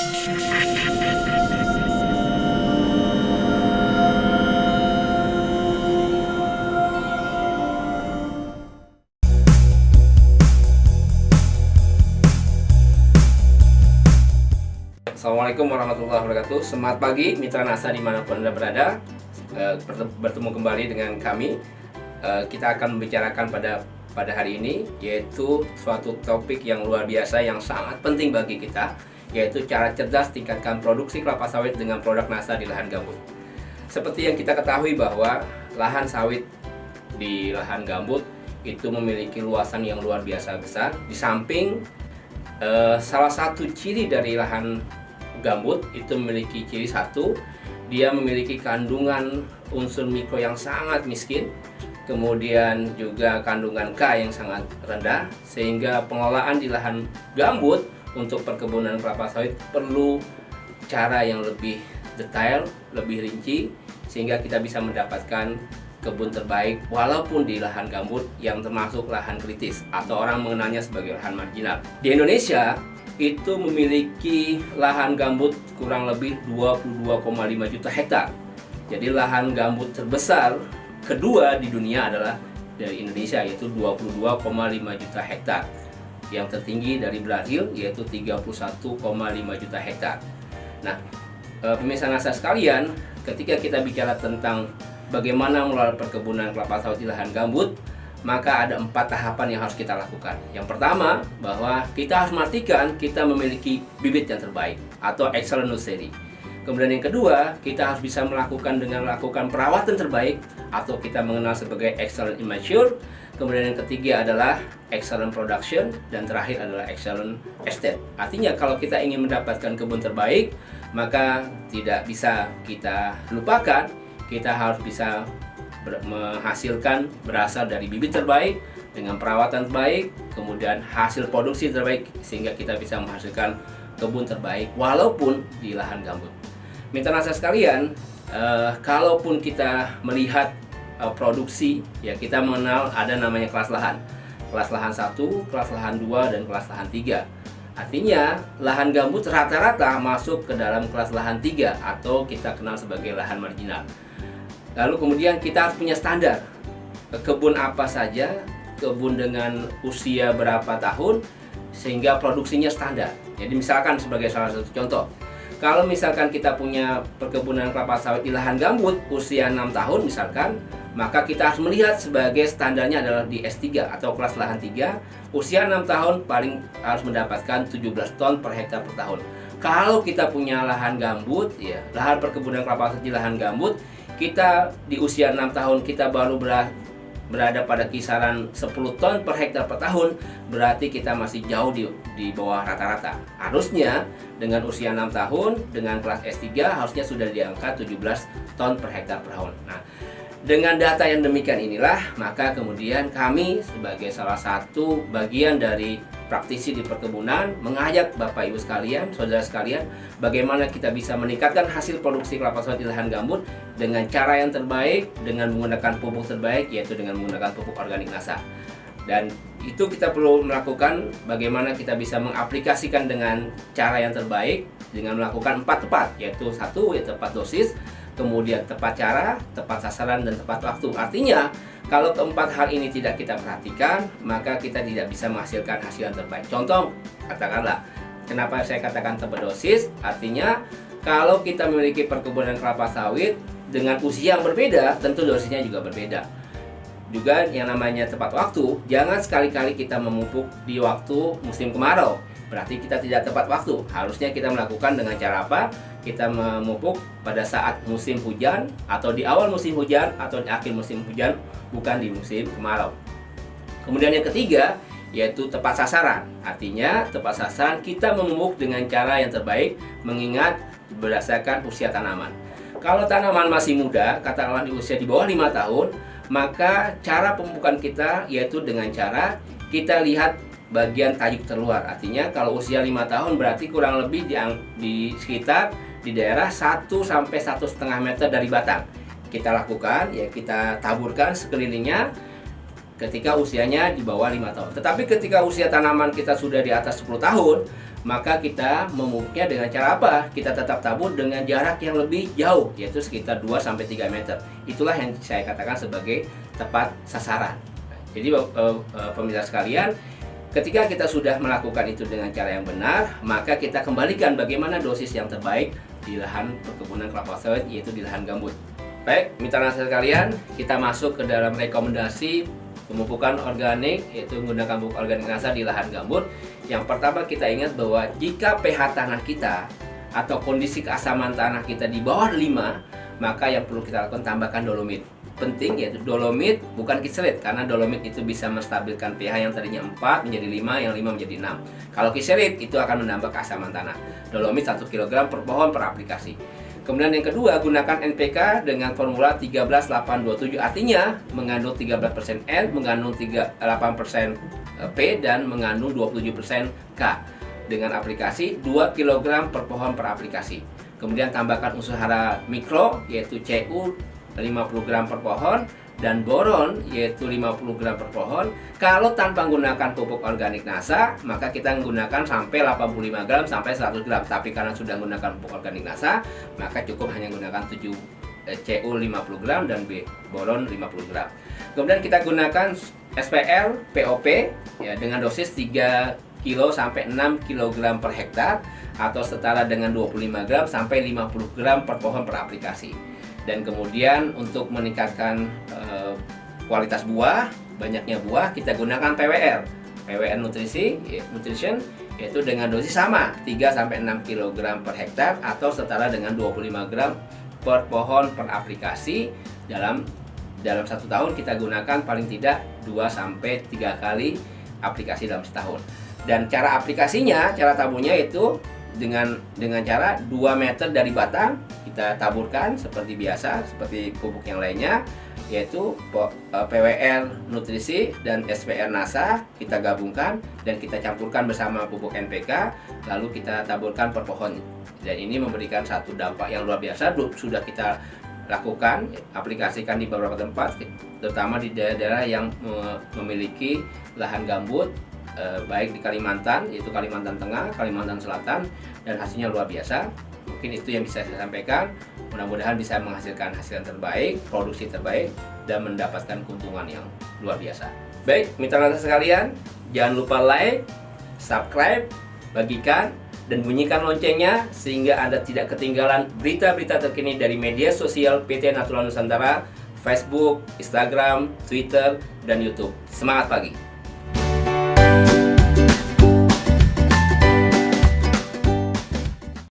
Assalamualaikum warahmatullahi wabarakatuh. Selamat pagi mitra NASA dimanapun Anda berada. Bertemu kembali dengan kami. Kita akan membicarakan pada hari ini, yaitu suatu topik yang luar biasa yang sangat penting bagi kita, yaitu cara cerdas tingkatkan produksi kelapa sawit dengan produk NASA di lahan gambut. Seperti yang kita ketahui bahwa lahan sawit di lahan gambut itu memiliki luasan yang luar biasa besar. Di samping salah satu ciri dari lahan gambut itu memiliki ciri satu, dia memiliki kandungan unsur mikro yang sangat miskin, kemudian juga kandungan K yang sangat rendah, sehingga pengelolaan di lahan gambut untuk perkebunan kelapa sawit perlu cara yang lebih detail, lebih rinci, sehingga kita bisa mendapatkan kebun terbaik walaupun di lahan gambut yang termasuk lahan kritis atau orang mengenalnya sebagai lahan marginal. Di Indonesia itu memiliki lahan gambut kurang lebih 22,5 juta hektar. Jadi lahan gambut terbesar kedua di dunia adalah dari Indonesia, yaitu 22,5 juta hektar. Yang tertinggi dari Brazil yaitu 31,5 juta hektar. Nah, pemirsa NASA sekalian, ketika kita bicara tentang bagaimana mengelola perkebunan kelapa sawit di lahan gambut, maka ada 4 tahapan yang harus kita lakukan. Yang pertama, bahwa kita harus memastikan kita memiliki bibit yang terbaik atau excellent nursery. Kemudian yang kedua, kita harus bisa melakukan perawatan terbaik atau kita mengenal sebagai excellent immature. Kemudian yang ketiga adalah excellent production, dan terakhir adalah excellent estate. Artinya kalau kita ingin mendapatkan kebun terbaik, maka tidak bisa kita lupakan, kita harus bisa menghasilkan berasal dari bibit terbaik dengan perawatan terbaik, kemudian hasil produksi terbaik, sehingga kita bisa menghasilkan kebun terbaik walaupun di lahan gambut. Mitra NASA sekalian, kalaupun kita melihat produksi, ya kita mengenal ada namanya kelas lahan. Kelas lahan 1, kelas lahan 2, dan kelas lahan 3. Artinya lahan gambut rata-rata masuk ke dalam kelas lahan 3 atau kita kenal sebagai lahan marginal. Lalu kemudian kita harus punya standar kebun apa saja, kebun dengan usia berapa tahun, sehingga produksinya standar. Jadi misalkan sebagai salah satu contoh, kalau misalkan kita punya perkebunan kelapa sawit di lahan gambut usia 6 tahun misalkan, maka kita harus melihat sebagai standarnya adalah di S3 atau kelas lahan 3, usia 6 tahun paling harus mendapatkan 17 ton per hektar per tahun. Kalau kita punya lahan gambut, ya lahan perkebunan kelapa sawit di lahan gambut, kita di usia 6 tahun kita baru berada pada kisaran 10 ton per hektar per tahun, berarti kita masih jauh di bawah rata-rata. Harusnya dengan usia 6 tahun dengan kelas S3 harusnya sudah di angka 17 ton per hektar per tahun. Nah, dengan data yang demikian inilah, maka kemudian kami sebagai salah satu bagian dari praktisi di perkebunan mengajak Bapak Ibu sekalian, saudara sekalian, bagaimana kita bisa meningkatkan hasil produksi kelapa sawit di lahan gambut dengan cara yang terbaik, dengan menggunakan pupuk terbaik, yaitu dengan menggunakan pupuk organik NASA. Dan itu kita perlu melakukan bagaimana kita bisa mengaplikasikan dengan cara yang terbaik dengan melakukan 4 tepat, yaitu 1 yaitu tepat dosis, kemudian tepat cara, tepat sasaran, dan tepat waktu. Artinya kalau keempat hal ini tidak kita perhatikan, maka kita tidak bisa menghasilkan hasil yang terbaik. Contoh, katakanlah, kenapa saya katakan tepat dosis? Artinya, kalau kita memiliki perkebunan kelapa sawit dengan usia yang berbeda, tentu dosisnya juga berbeda. Juga yang namanya tepat waktu, jangan sekali-kali kita memupuk di waktu musim kemarau. Berarti kita tidak tepat waktu. Harusnya kita melakukan dengan cara apa? Kita memupuk pada saat musim hujan, atau di awal musim hujan, atau di akhir musim hujan, bukan di musim kemarau. Kemudian yang ketiga, yaitu tepat sasaran. Artinya tepat sasaran kita memupuk dengan cara yang terbaik, mengingat berdasarkan usia tanaman. Kalau tanaman masih muda, katakanlah di usia di bawah 5 tahun, maka cara pemupukan kita yaitu dengan cara kita lihat bagian tajuk terluar. Artinya kalau usia 5 tahun berarti kurang lebih di sekitar di daerah 1 sampai 1,5 meter dari batang. Kita lakukan, ya kita taburkan sekelilingnya ketika usianya di bawah 5 tahun. Tetapi ketika usia tanaman kita sudah di atas 10 tahun, maka kita memupuknya dengan cara apa? Kita tetap tabur dengan jarak yang lebih jauh, yaitu sekitar 2-3 meter. Itulah yang saya katakan sebagai tepat sasaran. Jadi pemirsa sekalian, ketika kita sudah melakukan itu dengan cara yang benar, maka kita kembalikan bagaimana dosis yang terbaik di lahan perkebunan kelapa sawit, yaitu di lahan gambut. Baik, mitra nasa sekalian, kita masuk ke dalam rekomendasi pemupukan organik, yaitu menggunakan pupuk organik nasa di lahan gambut. Yang pertama kita ingat bahwa jika pH tanah kita atau kondisi keasaman tanah kita di bawah 5, maka yang perlu kita lakukan tambahkan dolomit. Penting yaitu dolomit, bukan kiselit, karena dolomit itu bisa menstabilkan pH yang tadinya 4 menjadi 5, yang 5 menjadi 6. Kalau kiselit itu akan menambah keasaman tanah. Dolomit 1 kg per pohon per aplikasi. Kemudian yang kedua, gunakan NPK dengan formula 13-8-27, artinya mengandung 13% N, mengandung 8% P, dan mengandung 27% K dengan aplikasi 2 kg per pohon per aplikasi. Kemudian tambahkan unsur hara mikro yaitu Cu 50 gram per pohon dan boron yaitu 50 gram per pohon. Kalau tanpa menggunakan pupuk organik nasa, maka kita menggunakan sampai 85 gram sampai 100 gram. Tapi karena sudah menggunakan pupuk organik nasa, maka cukup hanya menggunakan Cu 50 gram dan boron 50 gram. Kemudian kita gunakan SPL POP ya, dengan dosis 3 kg sampai 6 kg per hektar atau setara dengan 25 gram sampai 50 gram per pohon per aplikasi. Dan kemudian untuk meningkatkan kualitas buah, banyaknya buah, kita gunakan PWR Nutrition, yaitu dengan dosis sama 3-6 kg per hektar atau setara dengan 25 gram per pohon per aplikasi. Dalam 1 tahun kita gunakan paling tidak 2-3 kali aplikasi dalam setahun. Dan cara aplikasinya, cara taburnya itu dengan cara 2 meter dari batang kita taburkan seperti biasa, seperti pupuk yang lainnya, yaitu PWR Nutrisi dan SPR Nasa kita gabungkan dan kita campurkan bersama pupuk NPK, lalu kita taburkan per pohon. Dan ini memberikan satu dampak yang luar biasa. Sudah kita lakukan, aplikasikan di beberapa tempat, terutama di daerah-daerah yang memiliki lahan gambut, baik di Kalimantan, yaitu Kalimantan Tengah, Kalimantan Selatan, dan hasilnya luar biasa. Mungkin itu yang bisa saya sampaikan. Mudah-mudahan bisa menghasilkan hasil yang terbaik, produksi terbaik, dan mendapatkan keuntungan yang luar biasa. Baik, mitra nasa sekalian, jangan lupa like, subscribe, bagikan, dan bunyikan loncengnya sehingga Anda tidak ketinggalan berita-berita terkini dari media sosial PT Natural Nusantara, Facebook, Instagram, Twitter, dan YouTube. Semangat pagi!